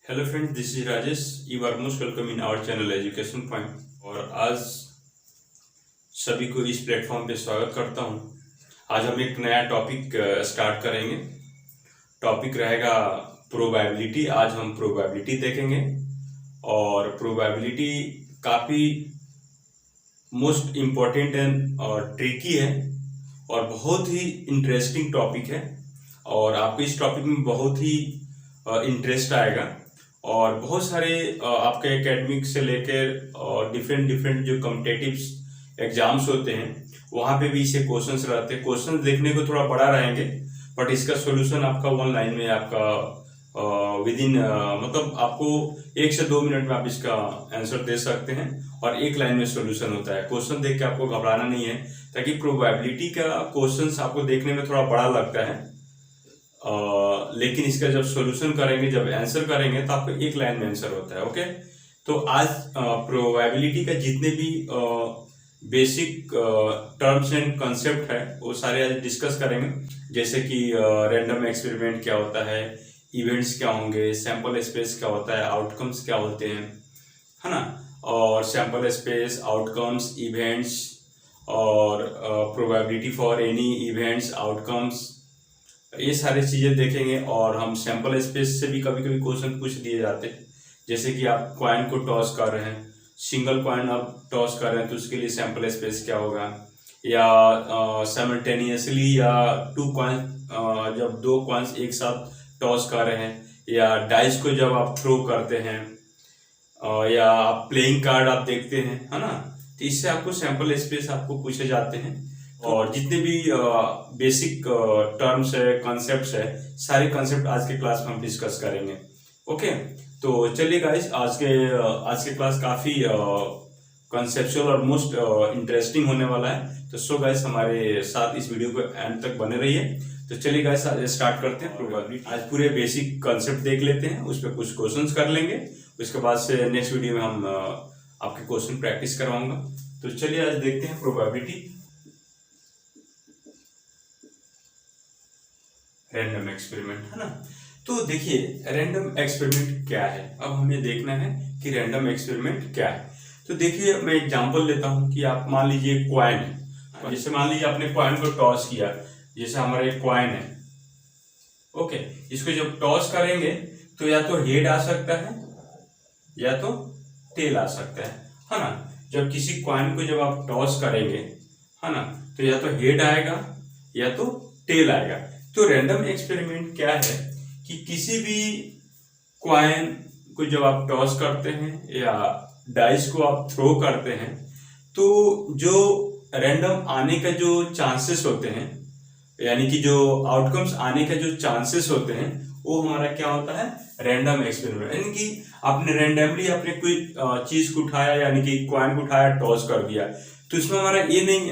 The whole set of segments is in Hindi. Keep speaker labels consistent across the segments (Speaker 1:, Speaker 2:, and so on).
Speaker 1: Hello friends, this is Rajesh. You are most welcome in our channel education point. और आज सभी को इस प्लेटफॉर्म पे स्वागत करता हूं। आज हम एक नया टॉपिक स्टार्ट करेंगे। टॉपिक रहेगा प्रोबेबिलिटी। आज हम प्रोबेबिलिटी देखेंगे और प्रोबेबिलिटी काफ़ी मोस्ट इम्पोर्टेंट एंड और ट्रिकी है और बहुत ही इंटरेस्टिंग टॉपिक है और आपको इस टॉपिक में बहुत ही इंटरेस्ट आएगा। और बहुत सारे आपके एकेडमिक से लेकर डिफरेंट डिफरेंट जो कॉम्पिटिटिव एग्जाम्स होते हैं वहाँ पे भी इसे क्वेश्चंस रहते हैं। क्वेश्चंस देखने को थोड़ा बड़ा रहेंगे बट इसका सॉल्यूशन आपका 1 लाइन में आपका विद इन मतलब आपको 1 से 2 मिनट में आप इसका आंसर दे सकते हैं और 1 लाइन में सॉल्यूशन होता है। क्वेश्चन देख के आपको घबराना नहीं है, ताकि प्रोबेबिलिटी का क्वेश्चन आपको देखने में थोड़ा बड़ा लगता है लेकिन इसका जब सॉल्यूशन करेंगे, जब आंसर करेंगे तो आपको 1 लाइन में आंसर होता है। ओके, तो आज प्रोबेबिलिटी का जितने भी बेसिक टर्म्स एंड कॉन्सेप्ट है वो सारे आज डिस्कस करेंगे। जैसे कि रैंडम एक्सपेरिमेंट क्या होता है, इवेंट्स क्या होंगे, सैंपल स्पेस क्या होता है, आउटकम्स क्या होते हैं, है ना, और सैंपल स्पेस, आउटकम्स, इवेंट्स और probability for any events, outcomes, ये सारी चीज़ें देखेंगे। और हम सैंपल स्पेस से भी कभी कभी क्वेश्चन पूछ दिए जाते हैं। जैसे कि आप कॉइन को टॉस कर रहे हैं, सिंगल कॉइन आप टॉस कर रहे हैं तो उसके लिए सैंपल स्पेस क्या होगा, या साइमल्टेनियसली या 2 कॉइन जब 2 कॉइन्स एक साथ टॉस कर रहे हैं, या डाइस को जब आप थ्रो करते हैं, या आप प्लेइंग कार्ड आप देखते हैं, है ना, तो इससे आपको सैंपल स्पेस आपको पूछे जाते हैं। और जितने भी बेसिक टर्म्स है, कॉन्सेप्ट्स है, सारे कॉन्सेप्ट आज के क्लास में हम डिस्कस करेंगे। ओके, तो चलिए गाइस, आज के क्लास काफ़ी कॉन्सेप्चुअल और मोस्ट इंटरेस्टिंग होने वाला है। तो सो गाइस, हमारे साथ इस वीडियो को एंड तक बने रहिए। तो चलिए गाइस, आज स्टार्ट करते हैं प्रोबेबिलिटी। आज पूरे बेसिक कॉन्सेप्ट देख लेते हैं, उस पर कुछ क्वेश्चंस कर लेंगे, उसके बाद से नेक्स्ट वीडियो में हम आपके क्वेश्चन प्रैक्टिस करवाऊंगा। तो चलिए आज देखते हैं प्रोबेबिलिटी, रैंडम एक्सपेरिमेंट, है ना। तो देखिए, रैंडम एक्सपेरिमेंट क्या है, अब हमें देखना है कि रैंडम एक्सपेरिमेंट क्या है। तो देखिए, मैं एग्जांपल लेता हूं कि आप मान लीजिए कॉइन है, जैसे मान लीजिए आपने कॉइन को टॉस किया, जैसे हमारा एक कॉइन है। ओके, इसको जब टॉस करेंगे तो या तो हेड आ सकता है या तो टेल आ सकता है ना। जब किसी कॉइन को जब आप टॉस करेंगे, है ना, तो या तो हेड आएगा या तो टेल आएगा। तो रैंडम एक्सपेरिमेंट क्या है कि किसी भी कॉइन को जब आप टॉस करते हैं या डाइस को आप थ्रो करते हैं, तो जो रैंडम आने का जो चांसेस होते हैं, यानी कि जो आउटकम्स आने का जो चांसेस होते हैं, वो हमारा क्या होता है, रैंडम एक्सपेरिमेंट। यानी कि आपने रैंडमली अपने कोई चीज को उठाया, यानी कि कॉइन को उठाया, टॉस कर दिया, तो उसमें हमारा ये नहीं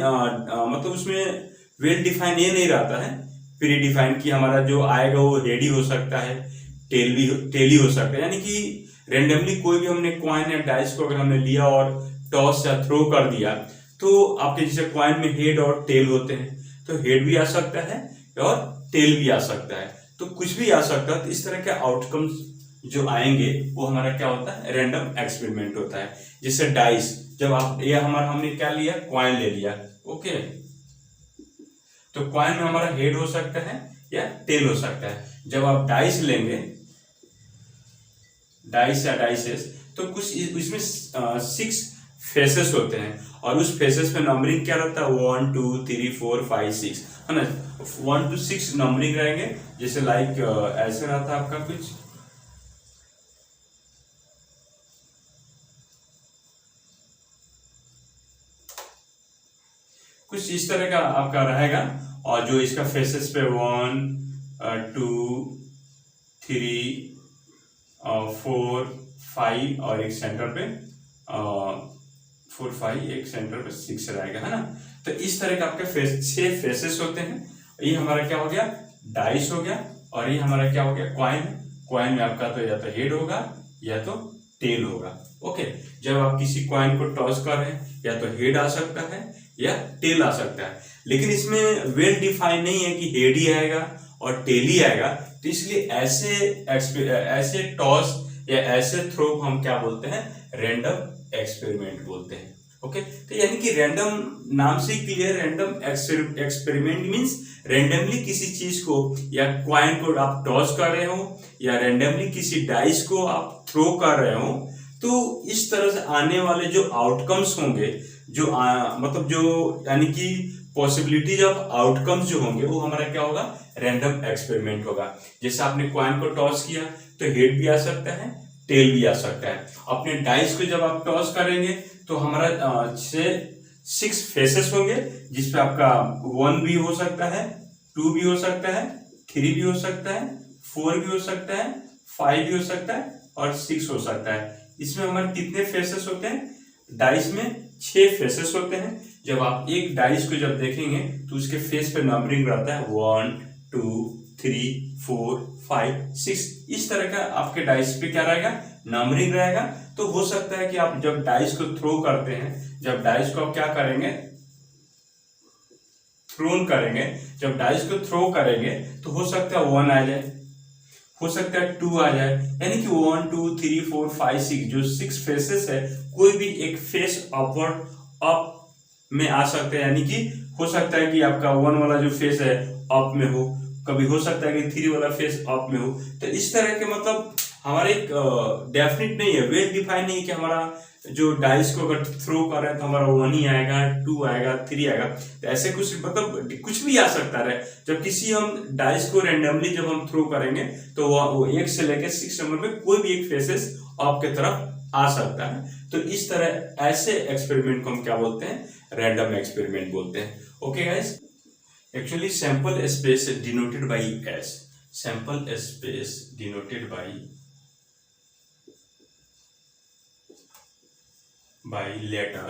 Speaker 1: मतलब उसमें वेल डिफाइन ये नहीं रहता है, प्री डिफाइन कि हमारा जो आएगा वो हेड ही हो सकता है, टेल ही हो सकता है। यानी कि रेंडमली कोई भी हमने कॉइन या डाइस को अगर हमने लिया और टॉस या थ्रो कर दिया, तो आपके जैसे कॉइन में हेड और टेल होते हैं, तो हेड भी आ सकता है और टेल भी आ सकता है, तो कुछ भी आ सकता है। तो इस तरह के आउटकम्स जो आएंगे वो हमारा क्या होता है, रैंडम एक्सपेरिमेंट होता है। जैसे डाइस, जब आप ये हमने क्या लिया, कॉइन ले लिया। ओके, तो कॉइन में हमारा हेड हो सकता है या टेल हो सकता है। जब आप डाइस लेंगे, डाइस या डाइसेस, तो कुछ इसमें 6 फेसेस होते हैं और उस फेसेस पे नंबरिंग क्या रहता है, 1 2 3 4 5 6, है ना। 1 to 6 नंबरिंग रहेंगे। जैसे लाइक ऐसे रहता है आपका कुछ इस तरह का आपका रहेगा। और जो इसका फेसेस पे 1 2 3 4 5 और एक सेंटर पे 4 5, एक सेंटर पे 6 रहेगा, है ना। तो इस तरह का आपके 6 फेसेस होते हैं। ये हमारा क्या हो गया, डाइस हो गया, और ये हमारा क्या हो गया, कॉइन। कॉइन में आपका तो या तो हेड होगा या तो टेल होगा। ओके, जब आप किसी कॉइन को टॉस कर रहे हैं, या तो हेड आ सकता है या टेल आ सकता है, लेकिन इसमें वेल डिफाइन नहीं है कि हेड ही आएगा और टेल ही आएगा। तो इसलिए ऐसे टॉस या ऐसे थ्रो को हम क्या बोलते हैं, रैंडम एक्सपेरिमेंट बोलते हैं। ओके, तो यानी कि रैंडम नाम से clear, random experiment means randomly किसी चीज को या क्वाइन को आप टॉस कर रहे हो या रैंडमली किसी डाइस को आप थ्रो कर रहे हो, तो इस तरह से आने वाले जो आउटकम्स होंगे, जो मतलब जो यानी कि पॉसिबिलिटीज ऑफ आउटकम्स जो होंगे वो हमारा क्या होगा, रैंडम एक्सपेरिमेंट होगा। जैसे आपने क्वाइन को टॉस किया तो हेड भी आ सकता है, टेल भी आ सकता है। अपने डाइस को जब आप टॉस करेंगे तो हमारा 6 फेसेस होंगे, जिसपे आपका 1 भी हो सकता है, 2 भी हो सकता है, 3 भी हो सकता है, 4 भी हो सकता है, 5 भी हो सकता है और 6 हो सकता है। इसमें हमारे कितने फेसेस होते हैं, डाइस में 6 फेसेस होते हैं। जब आप एक डाइस को जब देखेंगे तो उसके फेस पे नंबरिंग रहता है 1 2 3 4 5 6, इस तरह का आपके डाइस पे क्या रहेगा, नंबरिंग रहेगा। तो हो सकता है कि आप जब डाइस को थ्रो करते हैं, जब डाइस को आप क्या करेंगे, थ्रोन करेंगे, जब डाइस को थ्रो करेंगे तो हो सकता है 1 आ जाए, हो सकता है 2 आ जाए, यानी कि 1 2 3 4 5 6 जो 6 फेसेस है, कोई भी एक फेस अपवर्ड अप में आ सकता है। यानी कि हो सकता है कि आपका 1 वाला जो फेस है अप में हो, कभी हो सकता है कि 3 वाला फेस अप में हो। तो इस तरह के मतलब हमारे एक डेफिनेट नहीं है, वेल डिफाइन नहीं है कि हमारा जो डाइस को अगर थ्रो कर रहे हैं तो हमारा 1 ही आएगा, 2 आएगा, 3 आएगा। तो ऐसे कुछ मतलब कुछ भी आ सकता है। जब किसी हम डाइस को रैंडमली जब हम थ्रो करेंगे तो वो 1 से लेकर 6 नंबर में कोई भी एक फेसेस आपके तरफ आ सकता है। तो इस तरह ऐसे एक्सपेरिमेंट को हम क्या बोलते हैं, रैंडम एक्सपेरिमेंट बोलते हैं। Okay guys, actually sample space denoted by S, sample space denoted by letter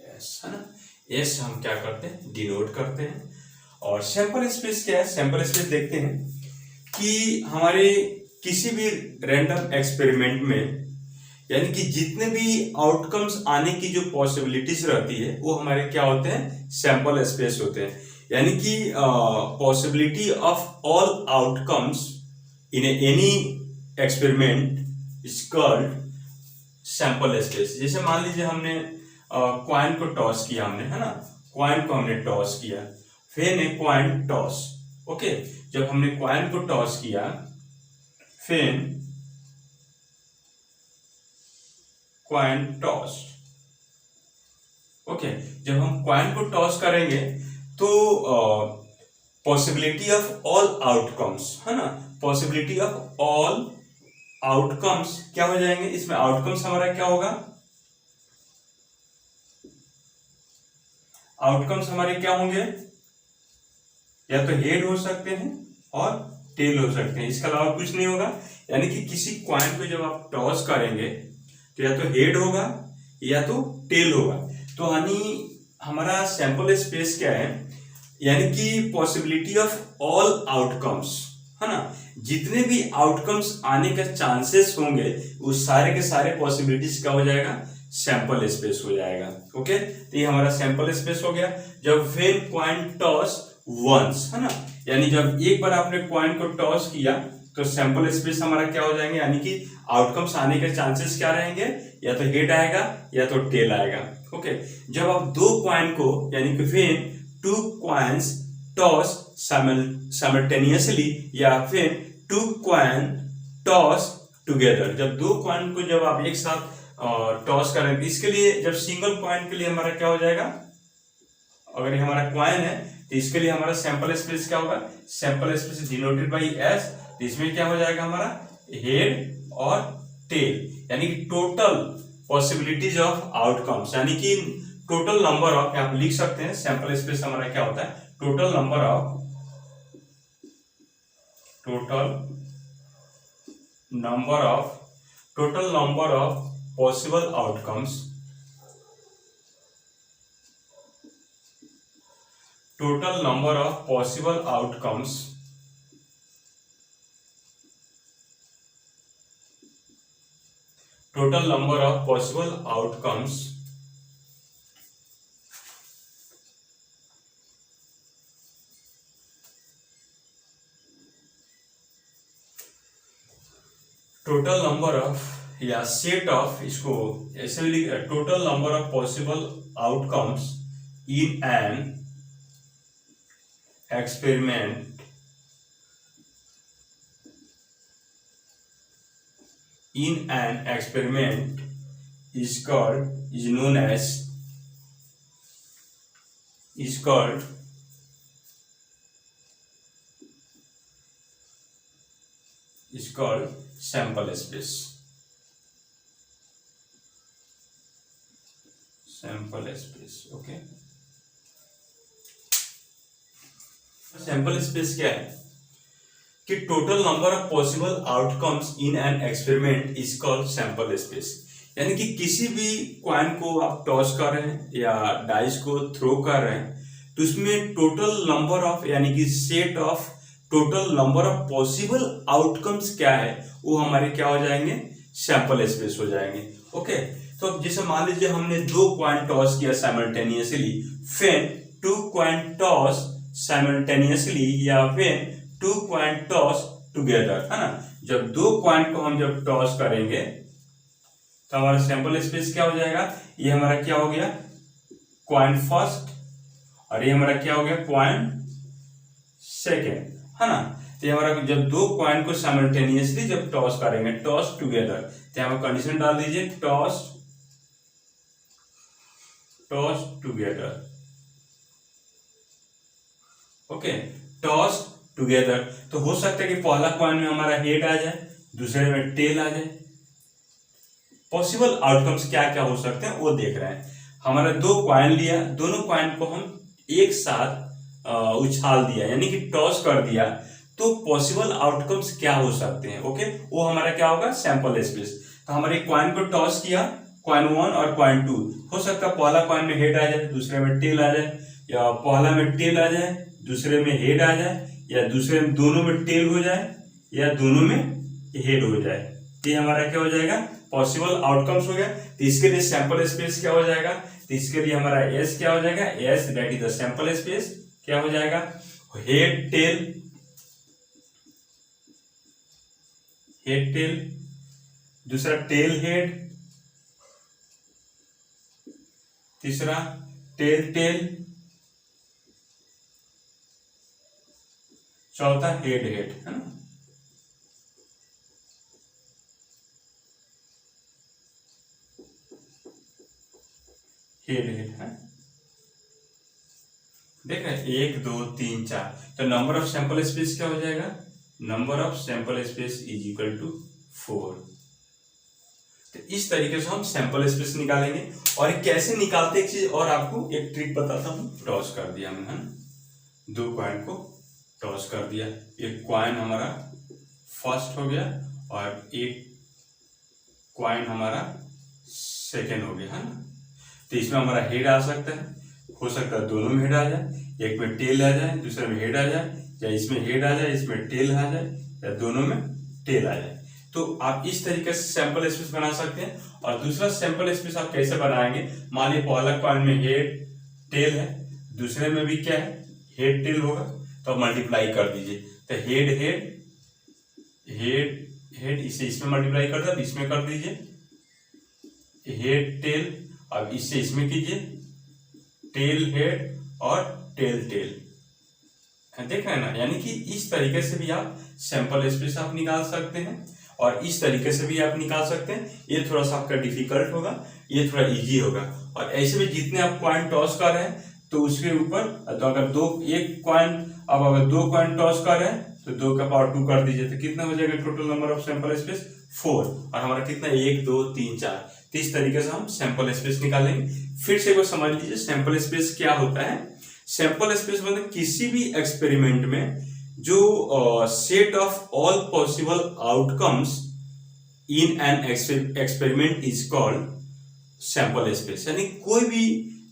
Speaker 1: S, है ना। एस हम क्या करते हैं, डिनोट करते हैं। और सैंपल स्पेस क्या है, सैंपल स्पेस देखते हैं कि हमारे किसी भी रैंडम एक्सपेरिमेंट में यानी कि जितने भी आउटकम्स आने की जो पॉसिबिलिटीज रहती है वो हमारे क्या होते हैं, सैंपल स्पेस होते हैं। यानी कि possibility of all outcomes in any experiment is called sample space. जैसे मान लीजिए हमने क्वाइन को टॉस किया हमने, है ना, क्वाइन को हमने टॉस किया, फिर ने क्वाइन टॉस। ओके, जब हमने क्वाइन को टॉस किया, फिर क्वाइन टॉस। ओके, जब हम क्वाइन को टॉस करेंगे तो पॉसिबिलिटी ऑफ ऑल आउटकम्स, है ना, पॉसिबिलिटी ऑफ ऑल आउटकम्स क्या हो जाएंगे, इसमें आउटकम्स हमारा क्या होगा, आउटकम्स हमारे क्या होंगे, या तो हेड हो सकते हैं और टेल हो सकते हैं, इसके अलावा कुछ नहीं होगा। यानी कि किसी क्वाइन को जब आप टॉस करेंगे तो या तो हेड होगा या तो टेल होगा। तो यानी हमारा सैंपल स्पेस क्या है, यानी कि पॉसिबिलिटी ऑफ ऑल आउटकम्स, है ना, जितने भी आउटकम्स आने का चांसेस होंगे वो सारे के सारे पॉसिबिलिटीज का हो जाएगा, सैंपल स्पेस हो जाएगा। ओके, तो ये हमारा सैंपल स्पेस हो गया। जब व्हेन क्वाइन टॉस वंस, है ना, यानी जब एक बार आपने क्वाइन को टॉस किया तो सैंपल स्पेस हमारा क्या हो जाएंगे, यानी कि आउटकम्स आने के चांसेस क्या रहेंगे, या तो हेड आएगा या तो टेल आएगा। ओके, जब आप दो क्वाइन को यानी कि when two coins toss simultaneously या फिर टू क्वाइन टॉस टुगेदर, जब दो क्वाइन को जब आप एक साथ टॉस करेंगे, इसके लिए जब सिंगल क्वाइन के लिए हमारा क्या हो जाएगा, अगर ये हमारा क्वाइन है तो इसके लिए हमारा सैंपल स्पेस क्या होगा, sample space denoted by S. तो इसमें क्या हो जाएगा हमारा हेड और टेल, यानी कि टोटल पॉसिबिलिटीज ऑफ आउटकम्स, यानी कि टोटल नंबर ऑफ, आप लिख सकते हैं सैंपल स्पेस हमारा क्या होता है, total number of possible outcomes, total number of possible outcomes total number of या सेट ऑफ, इसको ऐसे भी लिख, total number of possible outcomes in an experiment is known as sample space. Okay. Sample space क्या है कि total number of possible outcomes in an experiment is called sample space. यानी कि किसी भी कॉइन को आप टॉस कर रहे हैं या डाइस को थ्रो कर रहे हैं तो उसमें टोटल नंबर ऑफ यानी कि set of total number of possible outcomes क्या है वो हमारे क्या हो जाएंगे, सैंपल स्पेस हो जाएंगे। ओके, तो जैसे मान लीजिए हमने दो कॉइन टॉस किया simultaneously, when two coin toss simultaneously या when two coin toss together, है ना। जब दो कॉइन को हम जब टॉस करेंगे तो हमारा सैंपल स्पेस क्या हो जाएगा, ये हमारा क्या हो गया कॉइन फर्स्ट और ये हमारा क्या हो गया कॉइन सेकेंड, है ना। तो ये हमारा जब दो कॉइन को साइमल्टेनियसली जब टॉस करेंगे, टॉस टुगेदर, तो यहाँ पर कंडीशन डाल दीजिए toss together. Okay, toss together, तो हो सकता है कि पहला कॉइन में हमारा हेड आ जाए, दूसरे में टेल आ जाए। पॉसिबल आउटकम्स क्या क्या हो सकते हैं वो देख रहे हैं। हमारा दो कॉइन लिया, दोनों कॉइन को हम एक साथ उछाल दिया यानी कि टॉस कर दिया, तो पॉसिबल आउटकम्स क्या हो सकते हैं। ओके, वो हमारा क्या होगा सैंपल स्पेस। तो हमारे कॉइन को टॉस किया, कॉइन 1 और कॉइन 2, हो सकता है पहला कॉइन में हेड आ जाए, दूसरे में टेल आ जाए, या पहला में टेल आ जाए, दूसरे में हेड आ जाए, या दूसरे में दोनों में टेल हो जाए, या दोनों में हेड हो जाए। तो ये हमारा क्या हो जाएगा पॉसिबल आउटकम्स हो गया। तो इसके लिए सैंपल स्पेस क्या हो जाएगा, तो इसके लिए हमारा एस क्या हो जाएगा, S that is the sample space क्या हो जाएगा, हेड टेल, दूसरा टेल हेड, तीसरा टेल, चौथा हेड, है ना। हेड है, देख रहे हैं 1 2 3 4। तो नंबर ऑफ सैंपल स्पेस क्या हो जाएगा, number of sample space is equal to 4। तो इस तरीके से हम सैंपल स्पेस निकालेंगे। और कैसे निकालते एक चीज और आपको एक ट्रिक बताता हूं। टॉस कर दिया हमने, दो कॉइन को टॉस कर दिया, एक कॉइन हमारा फर्स्ट हो गया और एक कॉइन हमारा सेकेंड हो गया, है ना। तो इसमें हमारा हेड आ सकता है, हो सकता है दोनों में हेड आ जाए, एक में टेल आ जाए, दूसरे में हेड आ जाए, या इसमें हेड आ जाए, इसमें टेल आ जाए, या दोनों में टेल आ जाए। तो आप इस तरीके से सैंपल स्पेस बना सकते हैं। और दूसरा सैंपल स्पेस आप कैसे बनाएंगे, मान लीजिए पहला कॉइन में हेड टेल है, दूसरे में भी क्या है हेड टेल होगा, तो मल्टीप्लाई कर दीजिए। तो हेड इसे इसमें मल्टीप्लाई कर दो, इसमें कर दीजिए हेड टेल, अब इससे इसमें कीजिए टेल हेड और टेल, देख रहे हैं ना। यानी कि इस तरीके से भी आप सैंपल स्पेस आप निकाल सकते हैं और इस तरीके से भी आप निकाल सकते हैं। ये थोड़ा सा आपका डिफिकल्ट होगा, ये थोड़ा इजी होगा। और ऐसे में जितने आप कॉइन टॉस कर रहे हैं तो उसके ऊपर, तो अगर अगर दो कॉइन टॉस कर रहे हैं तो 2 का पावर 2 कर दीजिए, तो कितना हो जाएगा total number of sample space 4। और हमारा कितना 1 2 3 4। तो इस तरीके से हम सैंपल स्पेस निकालेंगे। फिर से एक बार समझ लीजिए सैंपल स्पेस क्या होता है। सैंपल स्पेस मतलब किसी भी एक्सपेरिमेंट में जो set of all possible outcomes in an experiment is called sample space. यानी कोई भी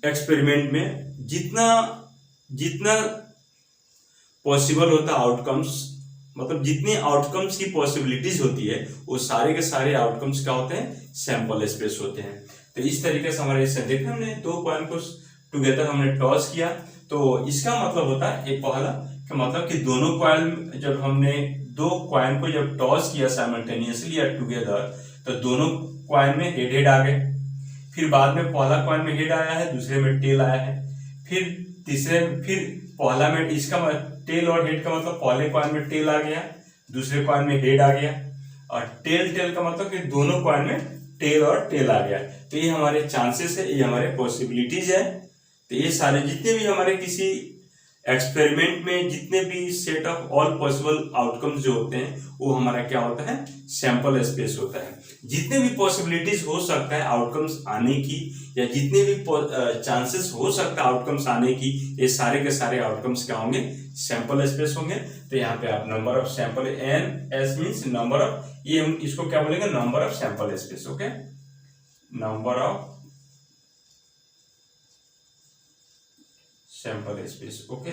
Speaker 1: एक्सपेरिमेंट में जितना पॉसिबल होता है आउटकम्स, मतलब जितने आउटकम्स की पॉसिबिलिटीज होती है वो सारे के सारे आउटकम्स क्या होते हैं, सैंपल स्पेस होते हैं। तो इस तरीके से हमारे इससे देखा हमने दो कॉइन को टुगेदर हमने टॉस किया, तो इसका मतलब होता है एक पहला का मतलब कि दोनों कॉइन, जब हमने दो कॉइन को जब टॉस किया साइमल्टेनियसली या टुगेदर, तो दोनों कॉइन में हेड हेड आ गए। फिर बाद में पहला कॉइन में हेड आया है, दूसरे में टेल आया है। फिर पहला में इसका टेल और हेड का मतलब पहले कॉइन में टेल आ गया, दूसरे कॉइन में हेड आ गया। और टेल का मतलब कि दोनों कॉइन में टेल और टेल आ गया। तो ये हमारे चांसेस है, ये हमारे पॉसिबिलिटीज है। तो ये सारे जितने भी हमारे किसी एक्सपेरिमेंट में जितने भी set of all possible outcomes जो होते हैं, वो हमारा क्या होता है, सैंपल स्पेस होता है। जितने भी पॉसिबिलिटीज हो सकता है आउटकम्स आने की, या जितने भी चांसेस हो सकता है आउटकम्स आने की, ये सारे के सारे आउटकम्स क्या होंगे, सैंपल स्पेस होंगे। तो यहाँ पे आप number of sample, N S means number of, ये हम इसको क्या बोलेंगे, number of sample space. Okay, number of sample space. Okay,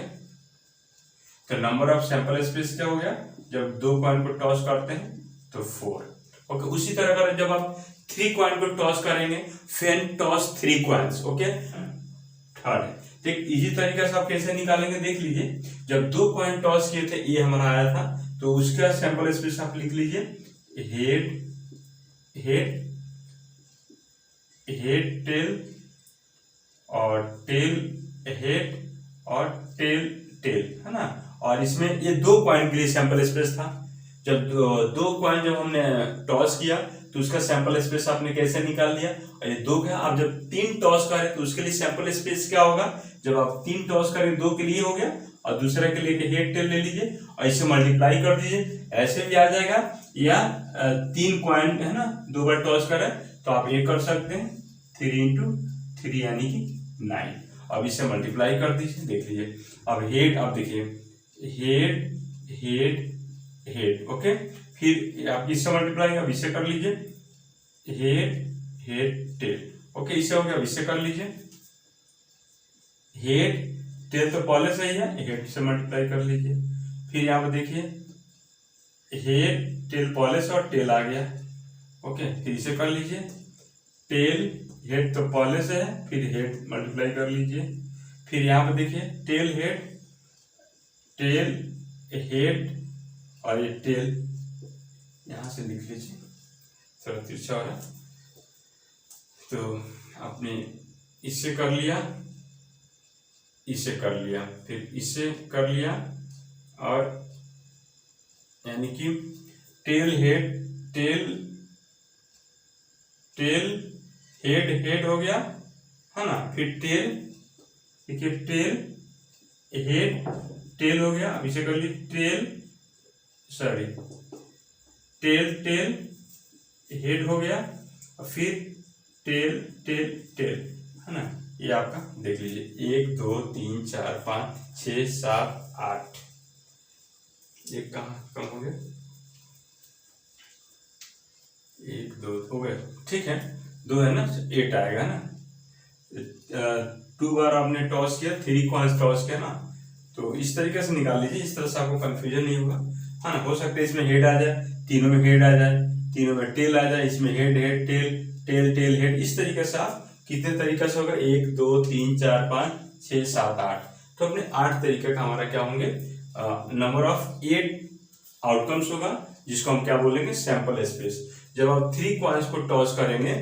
Speaker 1: तो नंबर ऑफ सैंपल स्पेस क्या हो गया, जब दो कॉइन को टॉस करते हैं तो 4। ओके, उसी तरह अगर जब आप 3 कॉइन को टॉस करेंगे, fan toss 3 coins. Okay, third एक इजी तरीका से आप कैसे निकालेंगे, देख लीजिए। जब 2 कॉइन टॉस किए थे, ये हमारा आया था, तो उसका सैंपल स्पेस आप लिख लीजिए, हेड हेड हेड टेल और टेल हेड और टेल टेल, है ना। और इसमें ये 2 कॉइन के लिए सैंपल स्पेस था। जब दो कॉइन जब हमने टॉस किया, तो उसका सैंपल स्पेस आपने कैसे निकाल लिया, और ये 2 का। आप जब 3 टॉस करें तो उसके लिए सैंपल स्पेस क्या होगा, जब आप 3 टॉस करें 2 के लिए हो गया, और दूसरे के लिए हेड टेल ले लीजिए और इसे मल्टीप्लाई कर दीजिए, ऐसे भी आ जाएगा। या 3 कॉइन है ना, 2 बार टॉस करें तो आप ये कर सकते हैं, 3 × 3 यानी कि 9। अब इसे मल्टीप्लाई कर दीजिए, देख लीजिए। अब हेड, अब देखिए, हेड हेड हेड। ओके, फिर आप इससे मल्टीप्लाई, अब इससे कर लीजिए, हेड हेड टेल। ओके, इससे हो गया, अब इससे कर लीजिए, हेड टेल तो पहले से ही है, हेड से मल्टीप्लाई कर लीजिए। फिर यहाँ पर देखिए, हेड टेल पहले से और टेल आ गया। ओके, फिर इसे कर लीजिए, टेल हेड तो पहले से है, फिर हेड मल्टीप्लाई कर लीजिए। फिर यहाँ पे देखिए, टेल हेड और ये टेल यहाँ से लिख लीजिए, थोड़ा तिरछा हो रहा है। तो आपने इससे कर लिया, इसे कर लिया, फिर इससे कर लिया, और यानी कि टेल हेड हो गया, है ना। फिर टेल, देखिए, टेल हेड टेल हो गया। अब इसे कर लीजिए, टेल हेड हो गया, और फिर टेल टेल टेल, है ना। ये आपका देख लीजिए, 1 2 3 4 5 6 7 8, ये कहाँ कम हो गया, 1 2 हो गया, ठीक है। 2 है ना, 8 आएगा ना। 2 बार आपने टॉस किया, 3 कॉइन्स टॉस किया ना, तो इस तरीके से निकाल लीजिए। इस तरह से आपको कंफ्यूजन नहीं होगा, हाँ ना। हो सकता है इसमें हेड आ जाए, तीनों में हेड आ जाए, तीनों में टेल आ जाए, इसमें head head tail tail tail head. इस तरीके से आप कितने तरीके से होगा, 1 2 3 4 5 6 7 8, तो अपने 8 तरीके का हमारा क्या होंगे, नंबर ऑफ 8 आउटकम्स होगा, जिसको हम क्या बोलेंगे, सैंपल स्पेस। जब आप 3 कॉइन्स को टॉस करेंगे,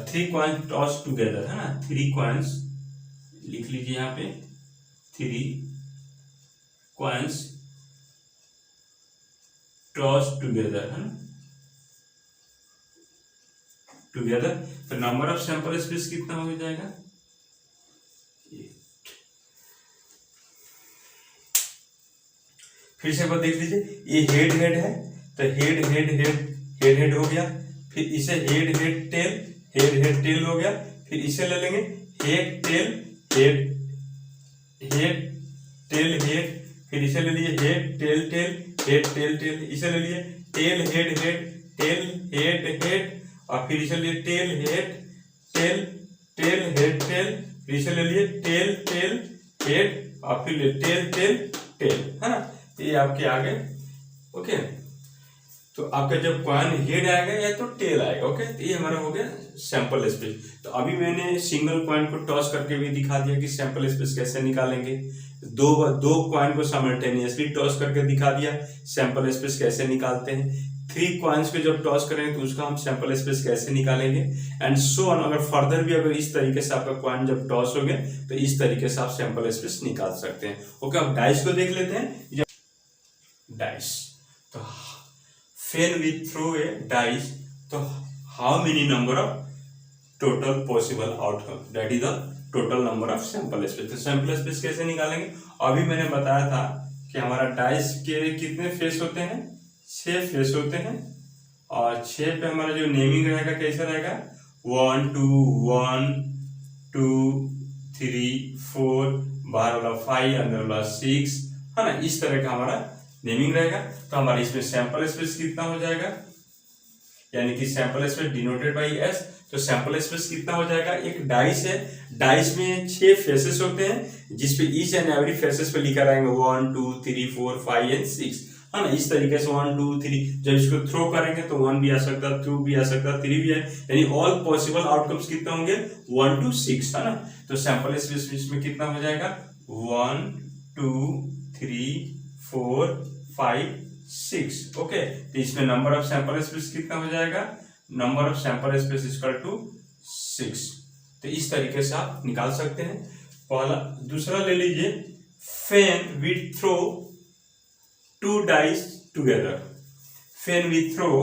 Speaker 1: 3 कॉइन्स टॉस टुगेदर, है ना, 3 कॉइन्स लिख लीजिए यहाँ पे, 3 कॉइन्स टॉस टुगेदर, है ना, टुगेदर, तो नंबर ऑफ सैंपल स्पेस कितना हो जाएगा, 8। फिर से एक बार देख लीजिए, ये हेड हेड है, तो head head head head head हो गया। फिर इसे हेड हेड टेल हो गया। फिर इसे ले लेंगे, head tail head tail head. फिर इसे ले लीजिए, head tail tail head tail tail. इसे ले लीजिए, टेल हेड हेड, और फिर इसे लिए टेल हेड टेल। फिर इसे ले लिए, टेल टेल हेड, और फिर टेल टेल टेल, है ना। ये आपके आ गए। ओके, तो आपका जब कॉइन हेड आएगा या तो टेल आएगा। ओके, तो ये हमारा हो गया सैंपल स्पेस। तो अभी मैंने सिंगल कॉइन को टॉस करके भी दिखा दिया कि सैंपल स्पेस कैसे निकालेंगे। दो कॉइन को साइमल्टेनियसली टॉस करके दिखा दिया सैंपल स्पेस कैसे निकालते हैं। 3 कॉइन्स को जब टॉस करेंगे तो उसका हम सैंपल स्पेस कैसे निकालेंगे, एंड सो ऑन। अगर फर्दर भी अगर इस तरीके से आपका कॉइन जब टॉस हो गया तो इस तरीके से आप सैंपल स्पेस निकाल सकते हैं। ओके, अब डाइस को देख लेते हैं। डाइस, तो when we throw a dice, तो how many number of total possible outcome, that is the total number of sample space। तो सैंपल स्पेस कैसे निकालेंगे? अभी मैंने बताया था कि हमारा डाइस के कितने फेस होते हैं, 6 फेस होते हैं, और 6 पे हमारा जो नेमिंग रहेगा कैसा रहेगा, 1 2 1 2 3 4, बाहर वाला 5, अंदर वाला 6, है ना। इस तरह का हमारा नेमिंग रहेगा। तो हमारे इसमें सैंपल स्पेस कितना हो जाएगा, यानी कि sample space denoted by S. तो सैंपल स्पेस कितना हो जाएगा, एक डाइस है, डाइस में 6 फेसेस होते हैं जिसपे ईच एंड एवरी फेसेस पे लिखा रहेंगे 1 2 3 4 5 एंड 6, है ना। इस तरीके से 1 2 3, जब इसको थ्रो करेंगे तो 1 भी आ सकता है, 2 भी आ सकता है, 3 भी है, यानी ऑल पॉसिबल आउटकम्स कितना होंगे 1 to 6, है ना। तो सैंपल स्पेस इसमें कितना हो जाएगा 1 2 3 4 5 6। ओके, तो इसमें नंबर ऑफ सैंपल स्पेस कितना हो जाएगा, number of sample space equal to 6। तो इस तरीके से आप निकाल सकते हैं। पहला, दूसरा ले लीजिए, when we throw 2 dice together। when we throw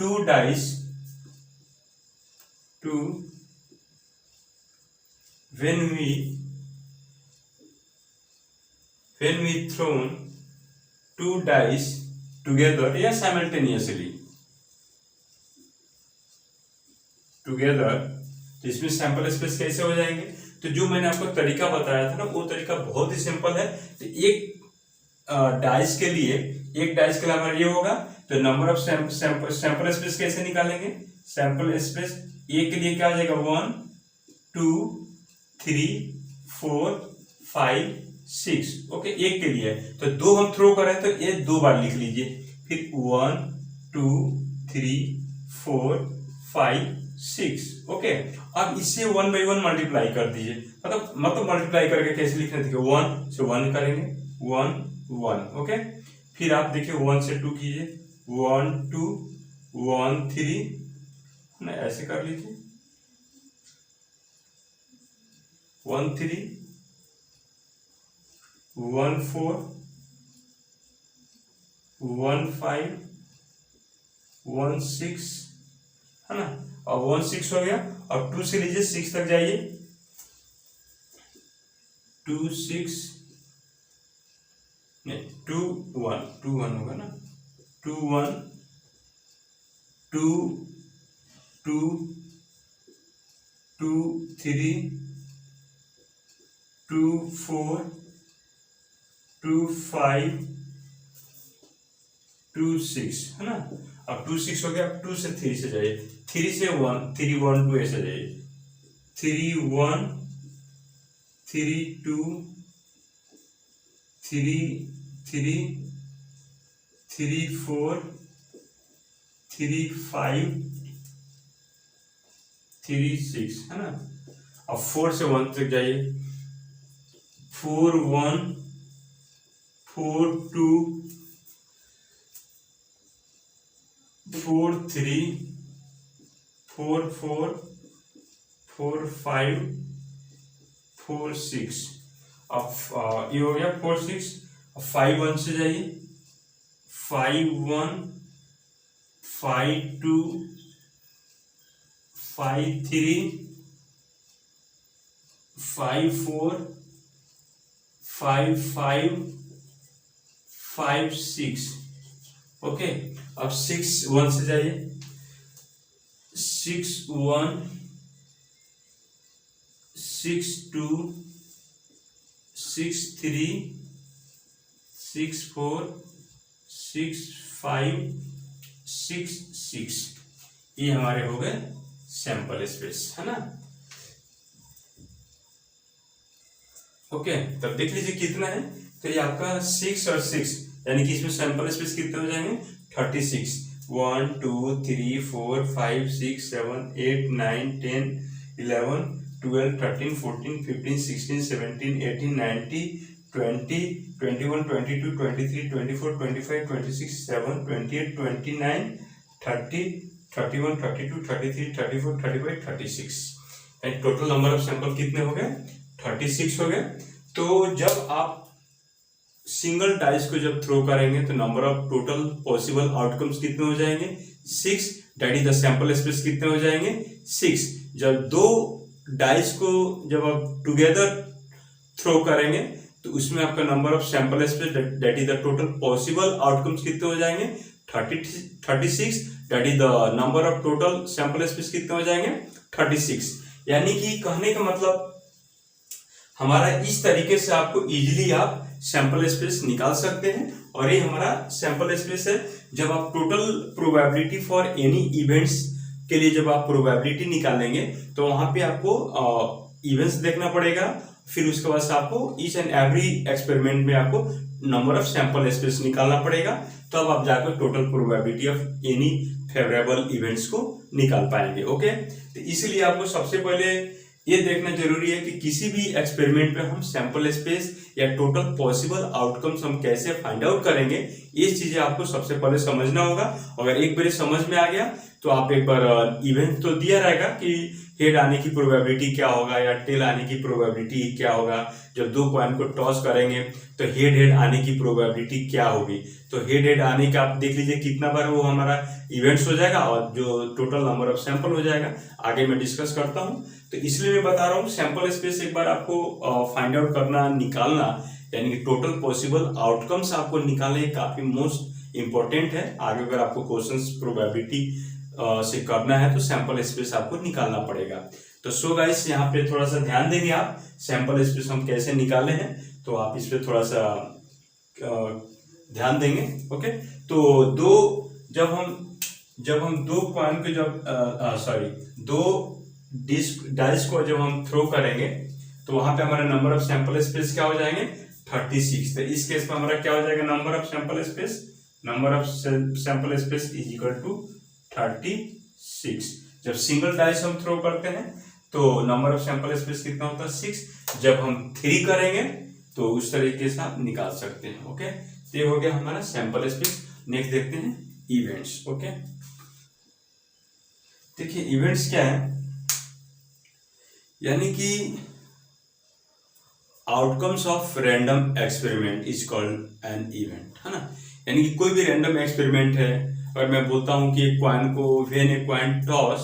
Speaker 1: 2 dice when we thrown 2 dice together या simultaneously together, तो इसमें सैंपल स्पेस कैसे हो जाएंगे। तो जो मैंने आपको तरीका बताया था ना, वो तरीका बहुत ही सिंपल है। तो एक डाइस के लिए हमारा ये होगा, तो नंबर ऑफ सैंपल स्पेस कैसे निकालेंगे, सैंपल स्पेस ए के लिए क्या आ जाएगा 1 2 3 4 5 6। ओके, एक के लिए तो 2 हम थ्रो करें तो ये 2 बार लिख लीजिए, फिर 1 2 3 4 5 6। ओके, अब इससे 1 by 1 मल्टीप्लाई कर दीजिए, मतलब मल्टीप्लाई करके कैसे लिखना, देखिए 1 से 1 करेंगे 1 1। ओके, फिर आप देखिए 1 से 2 कीजिए, 1 2 1 3, ना ऐसे कर लीजिए, 1 3 1 4 1 5 1 6, है ना। और 1 6 हो गया, अब 2 से लीजिए 6 तक जाइए, 2 6 नहीं 2 1 होगा ना, 2 1 2 2 2 3 2 4 2 5 2 6, है ना। अब 2 6 हो गया, अब 2 से 3 से जाइए, 3 से 1 3 1 2 ऐसे जाइए, 3 1 3 2 3 3 3 4 3 5 3 6, है ना। अब 4 से 1 तक जाइए, 4 1 4 2 4 3 4 4 4 5 4 6। अब ये हो गया 4 6। अब 5 1 से जाइए, 5 1 5 2 5 3 5 4 5 5 5 6। ओके, अब 6 1 से जाइए, 6 1 6 2 6 3 6 4 6 5 6 6। ये हमारे हो गए सैंपल स्पेस, है ना। ओके, तब देख लीजिए कितना है, तो ये आपका 6 और 6, यानी कि इसमें सैंपल स्पेस कितने हो जाएंगे 36। 1 2 3 4 5 6 7 8 9 10 11 12 13 14 15 16 17 18 19 20 21 22 23 24 25 26 7 28 29 30 31 32 33 34 35 36, and total number of sample कितने हो गए 36 हो गए। तो जब आप सिंगल डाइस को जब थ्रो करेंगे तो number of total possible outcomes कितने हो जाएंगे 6, that is the sample space कितने हो जाएंगे 6। जब दो डाइस को जब आप टुगेदर थ्रो करेंगे तो उसमें आपका number of sample space that is the total possible outcomes कितने हो जाएंगे 36, that is the number of total sample space कितने हो जाएंगे 36। यानी कि कहने का मतलब हमारा इस तरीके से आपको इजीली आप सैंपल स्पेस निकाल सकते हैं, और ये हमारा सैंपल स्पेस है। जब आप total probability for any events के लिए जब आप प्रोबेबिलिटी निकालेंगे तो वहां पे आपको इवेंट्स देखना पड़ेगा, फिर उसके बाद आपको ईच एंड एवरी एक्सपेरिमेंट में आपको नंबर ऑफ सैंपल स्पेस निकालना पड़ेगा, तो अब आप जाकर total probability of any favourable events को निकाल पाएंगे। ओके, तो इसलिए आपको सबसे पहले ये देखना जरूरी है कि किसी भी एक्सपेरिमेंट में हम सैंपल स्पेस या टोटल पॉसिबल आउटकम्स हम कैसे फाइंड आउट करेंगे, ये चीजें आपको सबसे पहले समझना होगा। अगर एक बार समझ में आ गया तो आप एक बार इवेंट तो दिया रहेगा कि हेड आने की प्रोबेबिलिटी क्या होगा या टेल आने की प्रोबेबिलिटी क्या होगा। जब दो कॉइन को टॉस करेंगे तो हेड आने की प्रोबेबिलिटी क्या होगी, तो हेड आने का आप देख लीजिए कितना बार वो हमारा इवेंट्स हो जाएगा और जो टोटल नंबर ऑफ सैंपल हो जाएगा, आगे मैं डिस्कस करता हूं। तो इसलिए मैं बता रहा हूँ सैंपल स्पेस एक बार आपको फाइंड आउट करना, निकालना, यानी कि टोटल पॉसिबल आउटकम्स आपको निकालने काफी मोस्ट इंपॉर्टेंट है। आगे अगर आपको क्वेश्चंस प्रोबेबिलिटी से करना है तो सैंपल स्पेस आपको निकालना पड़ेगा। तो सो गाइस यहाँ पे थोड़ा सा ध्यान देंगे आप, सैंपल स्पेस हम कैसे निकाले हैं तो आप इस पे थोड़ा सा ध्यान देंगे। ओके, तो जब हम दो कॉइन को दो डाइस को जब हम थ्रो करेंगे तो वहां पे हमारा नंबर ऑफ सैंपल स्पेस क्या हो जाएंगे 36। तो इस केस में हमारा क्या हो जाएगा number of sample space is equal to 36। जब सिंगल डाइस हम थ्रो करते हैं तो नंबर ऑफ सैंपल स्पेस कितना होता है 6। जब हम 3 करेंगे तो उस तरीके से आप निकाल सकते हैं। ओके, तो ये हो गया हमारा सैंपल स्पेस। नेक्स्ट देखते हैं इवेंट्स। ओके, देखिए इवेंट्स क्या है, यानी कि outcomes of random experiment is called an event, है ना। यानी कि कोई भी रैंडम एक्सपेरिमेंट है, अगर मैं बोलता हूं कि एक कॉइन को व्हेन ए कॉइन टॉस,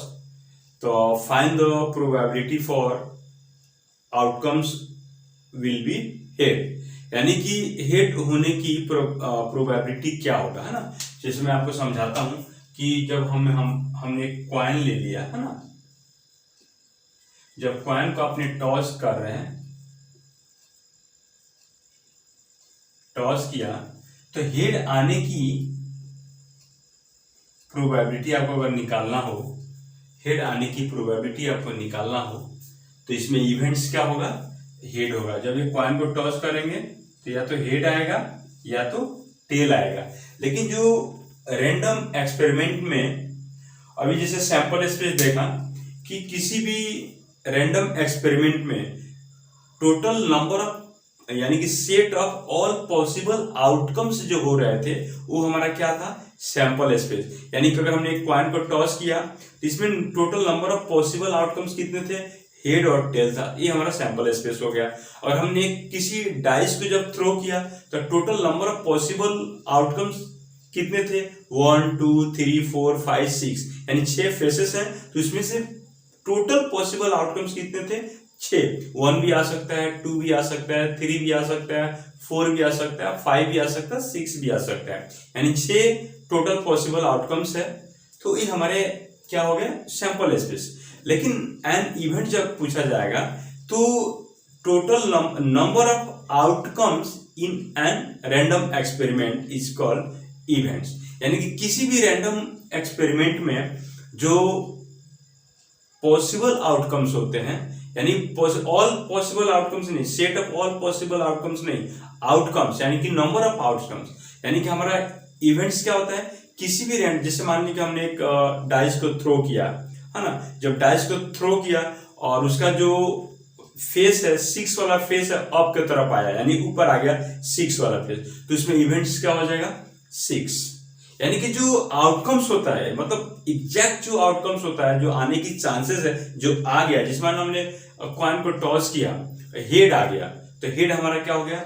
Speaker 1: तो find the probability for outcomes will be head, यानी कि हेड होने की प्रोबेबिलिटी क्या होगा, है ना। जैसे मैं आपको समझाता हूं कि जब हमने एक कॉइन ले लिया, है ना, जब कॉइन को अपने टॉस कर रहे हैं, टॉस किया तो हेड आने की प्रोबेबिलिटी आपको अगर निकालना हो, हेड आने की प्रोबेबिलिटी आपको निकालना हो तो इसमें इवेंट्स क्या होगा, हेड होगा। जब ये कॉइन को टॉस करेंगे तो या तो हेड आएगा या तो टेल आएगा। लेकिन जो रैंडम एक्सपेरिमेंट में अभी जैसे सैंपल स्पेस देखा कि किसी भी रैंडम एक्सपेरिमेंट में टोटल नंबर ऑफ, यानी कि set of all possible outcomes जो हो रहे थे वो हमारा क्या था सैंपल स्पेस। यानी कि अगर हमने एक कॉइन को टॉस किया तो इसमें total number of possible outcomes कितने थे, हेड और टेल था, ये हमारा सैंपल स्पेस हो गया। और हमने किसी डाइस को जब थ्रो किया तो total number of possible outcomes कितने थे 1 2 3 4 5 6, यानी 6 फेसेस हैं, तो इसमें से टोटल पॉसिबल आउटकम्स कितने थे 6। 1 भी आ सकता है, 2 भी आ सकता है, 3 भी आ सकता है, 4 भी आ सकता है, 5 भी आ सकता है, 6 भी आ सकता है, यानी 6 टोटल पॉसिबल आउटकम्स है। तो ये हमारे क्या हो गया सैंपल स्पेस। लेकिन एन इवेंट जब पूछा जाएगा तो total number of outcomes in an random experiment is called events, यानी कि किसी भी रैंडम एक्सपेरिमेंट में जो पॉसिबल आउटकम्स होते हैं यानी ऑल पॉसिबल आउटकम्स नहीं, set of all possible outcomes नहीं, आउटकम्स यानी कि नंबर ऑफ आउटकम्स। यानी कि हमारा इवेंट्स क्या होता है, किसी भी रैंड, जैसे मान लीजिए हमने एक डाइस को थ्रो किया है ना, जब डाइस को थ्रो किया और उसका जो फेस है 6 वाला फेस है अप की तरफ आया, यानी ऊपर आ गया 6 वाला फेस, तो इसमें इवेंट्स क्या हो जाएगा 6। यानी कि जो आउटकम्स होता है, मतलब एग्जैक्ट जो आउटकम्स होता है, जो आने की चांसेस है, जो आ गया, जिसमें हमने कॉइन को टॉस किया, हेड आ गया, तो हेड हमारा क्या हो गया,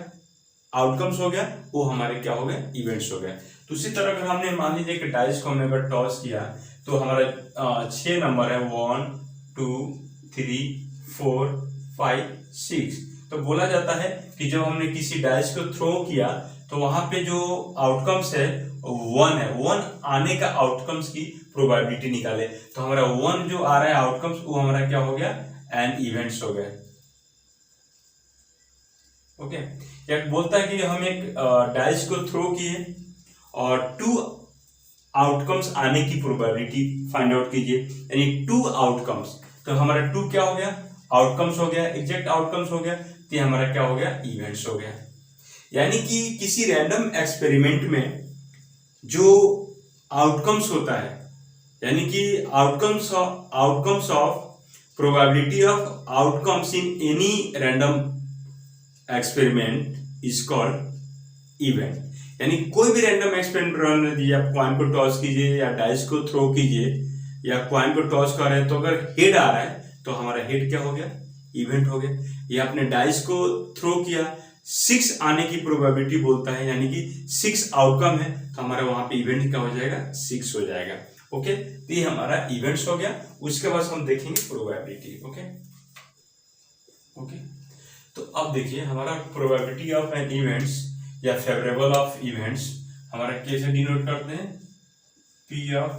Speaker 1: आउटकम्स हो गया, वो हमारे क्या हो गया, इवेंट्स हो गया। तो उसी तरह अगर हमने मान लीजिए कि डाइस को हमने अगर टॉस किया तो हमारा 6 नंबर है, 1 2 3 4 5 6। तो बोला जाता है कि जब हमने किसी डाइस को थ्रो किया तो वहां पे जो आउटकम्स है 1 है, 1 आने का आउटकम्स की प्रोबेबिलिटी निकाले, तो हमारा 1 जो आ रहा है आउटकम्स, वो हमारा क्या हो गया, एन इवेंट्स हो गए। ओके, या बोलता है कि हम एक डाइस को थ्रो किए और 2 आउटकम्स आने की प्रोबेबिलिटी फाइंड आउट कीजिए, यानी 2 आउटकम्स, तो हमारा 2 क्या हो गया, आउटकम्स हो गया, एग्जैक्ट आउटकम्स हो गया, तो ये हमारा क्या हो गया, इवेंट्स हो गया। यानी कि किसी रैंडम एक्सपेरिमेंट में जो आउटकम्स होता है, यानी कि outcomes of probability of outcomes in any random experiment is called event. यानी कोई भी रैंडम एक्सपेरिमेंट रहने दीजिए, आप कॉइन को टॉस कीजिए या डाइस को थ्रो कीजिए या कॉइन को टॉस कर रहे हैं, तो अगर हेड आ रहा है तो हमारा हेड क्या हो गया, इवेंट हो गया। या आपने डाइस को थ्रो किया, 6 आने की प्रोबेबिलिटी बोलता है, यानी कि 6 आउटकम है, तो हमारा वहां पे इवेंट क्या हो जाएगा, 6 हो जाएगा। ओके, तो ये हमारा इवेंट्स हो गया। उसके बाद हम देखेंगे प्रोबेबिलिटी। ओके ओके, तो अब देखिए हमारा प्रोबेबिलिटी ऑफ एन इवेंट्स या फेवरेबल ऑफ इवेंट्स हमारा कैसे डिनोट करते हैं, पी ऑफ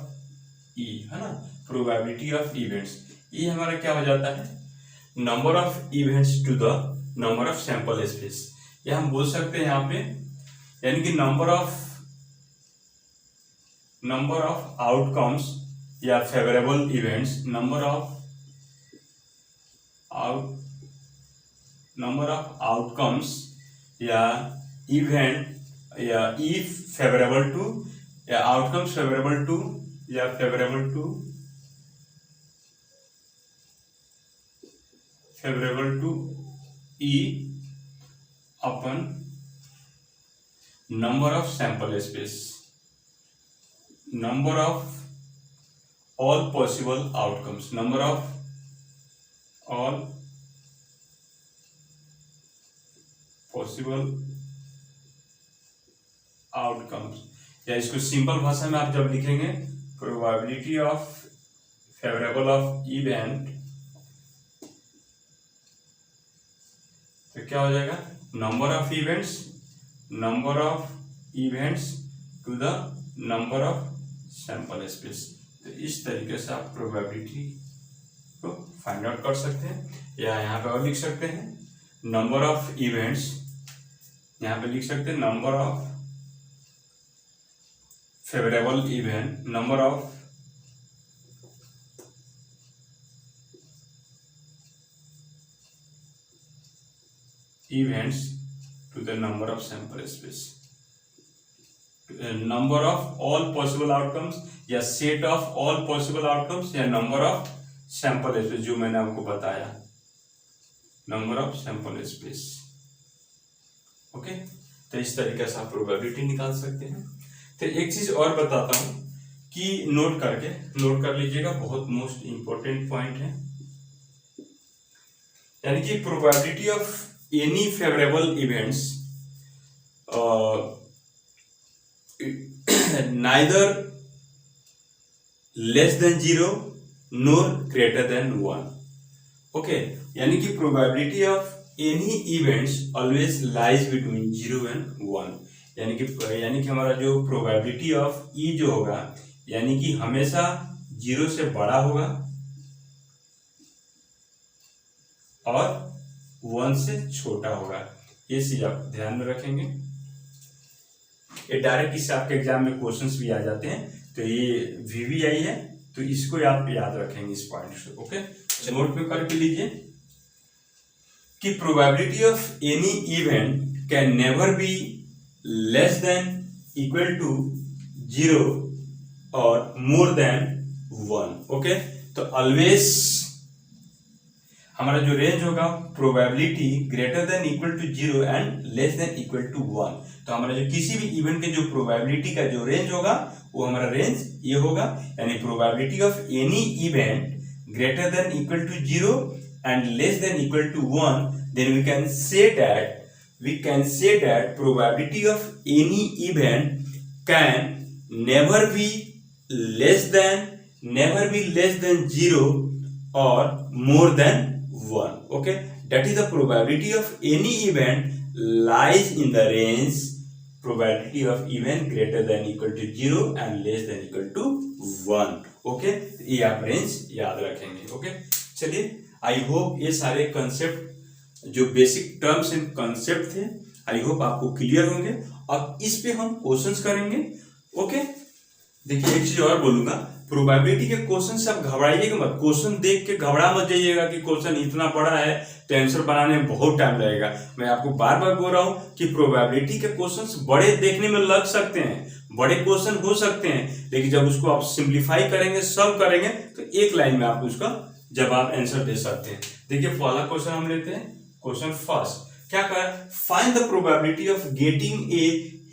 Speaker 1: ई, है ना, प्रोबेबिलिटी ऑफ इवेंट्स। ये हमारा क्या हो जाता है, number of events to the number of sample space. या हम बोल सकते हैं यहाँ पे, यानी कि नंबर ऑफ आउटकम्स या favourable events, number of outcomes या इवेंट या ई फेवरेबल टू या आउटकम्स फेवरेबल टू या favourable to E upon number of sample space, number of all possible outcomes, number of all possible outcomes. या इसको सिंपल भाषा में आप जब लिखेंगे, probability of favourable of event, तो क्या हो जाएगा, number of events to the number of sample space. तो इस तरीके से आप प्रोबेबिलिटी को फाइंड आउट कर सकते हैं। या यहाँ पे और लिख सकते हैं, नंबर ऑफ इवेंट्स, यहाँ पे लिख सकते हैं number of favourable event, number of events to the number of sample space, number of all possible outcomes या set of all possible outcomes या number of sample space, जो मैंने आपको बताया, number of sample space। Okay, तो इस तरीके से आप प्रोबेबिलिटी निकाल सकते हैं। तो एक चीज और बताता हूं कि नोट कर लीजिएगा, बहुत मोस्ट इंपॉर्टेंट पॉइंट है, यानी कि probability of any favorable events neither less than 0 nor greater than 1। Okay, यानी कि probability of any events always lies between 0 and 1। यानी कि हमारा जो प्रोबेबिलिटी ऑफ ई जो होगा, यानी कि हमेशा 0 से बड़ा होगा और 1 से छोटा होगा। ये चीज आप ध्यान में रखेंगे। ये डायरेक्ट इससे आपके एग्जाम में क्वेश्चंस भी आ जाते हैं, तो ये VVI है, तो इसको आप याद रखेंगे इस पॉइंट से। ओके, नोट पे करके लीजिए। कि probability of any event can never be less than equal to 0 और मोर देन 1। ओके, तो ऑलवेज हमारा जो रेंज होगा probability greater than equal to 0 and less than equal to 1। तो हमारा जो किसी भी इवेंट के जो प्रोबेबिलिटी का जो रेंज होगा वो हमारा रेंज ये होगा, यानी probability of any event greater than equal to 0 and less than equal to 1, then we can say that probability of any event can never be less than 0 or more than 1. Okay, that is the probability of any event lies in the range probability of event greater than equal to 0 and less than equal to 1. Okay, ये आप रेंज याद रखेंगे। ओके, चलिए, आई होप ये सारे कंसेप्ट जो बेसिक टर्म्स एंड कंसेप्ट थे आई होप आपको क्लियर होंगे। अब इस पे हम क्वेश्चंस करेंगे। ओके, देखिए एक चीज और बोलूंगा, प्रोबेबिलिटी के क्वेश्चन से आप घबराइएगा मत, क्वेश्चन देख के घबरा मत जाइएगा कि क्वेश्चन इतना बड़ा है तो आंसर बनाने में बहुत टाइम लगेगा। मैं आपको बार बार बोल रहा हूं कि प्रोबेबिलिटी के क्वेश्चंस बड़े देखने में लग सकते हैं, बड़े क्वेश्चन हो सकते हैं, लेकिन जब उसको आप सिंप्लीफाई करेंगे, सॉल्व करेंगे, तो एक लाइन में आप उसका जवाब आंसर दे सकते हैं। देखिए पहला क्वेश्चन हम लेते हैं, क्वेश्चन फर्स्ट क्या कहा, find the probability of getting a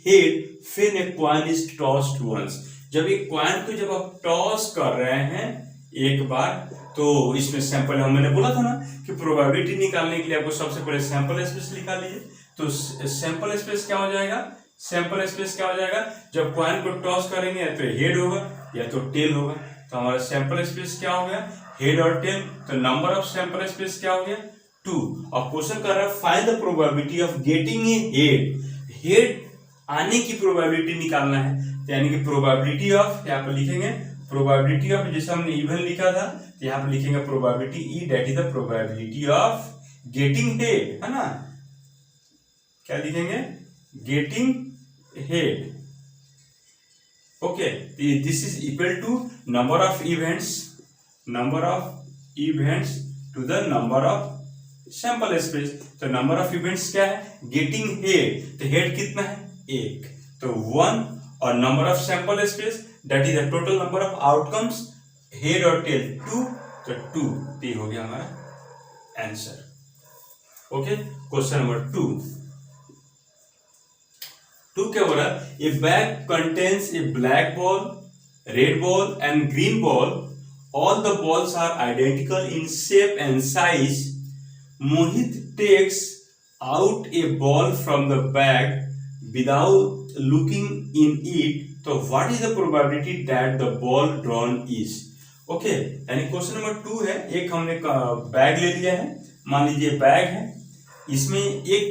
Speaker 1: head when a coin is tossed once. जब एक कॉइन को जब आप टॉस कर रहे हैं एक बार, तो इसमें सैंपल मैंने बोला था ना कि प्रोबेबिलिटी निकालने के लिए आपको सबसे पहले सैंपल स्पेस निकाल लीजिए। तो सैंपल स्पेस क्या हो जाएगा, सैंपल स्पेस क्या हो जाएगा, जब कॉइन को टॉस करेंगे या तो हेड होगा या तो टेल होगा। तो हमारा सैंपल स्पेस क्या हो गया, हेड और टेल। तो नंबर ऑफ सैंपल स्पेस क्या हो गया, 2। और क्वेश्चन कर रहा है find the probability of getting a head, head आने की प्रोबेबिलिटी निकालना है। यानी कि प्रोबेबिलिटी ऑफ, यहाँ पर लिखेंगे प्रोबेबिलिटी ऑफ, जैसे हमने इवन लिखा था तो यहाँ पर लिखेंगे probability E, that is the probability of getting head, है ना। क्या लिखेंगे, getting head. Okay, this is equal to number of events to the number of sample space. तो नंबर ऑफ इवेंट्स क्या है, गेटिंग हेड, तो हेड कितना है, 1, तो 1, और number of sample space that is the total number of outcomes, head और टेल 2, तो 2, ये हो गया हमारा आंसर। ओके, क्वेश्चन नंबर 2 क्या हो रहा है, ए bag contains A black ball, red ball and green ball, all the balls are identical in shape and size. Mohit takes out a ball from the bag without looking in it. So what is the probability that the ball drawn is? Okay, यानी क्वेश्चन नंबर 2 है, एक हमने बैग ले लिया है, मान लीजिए बैग है, इसमें एक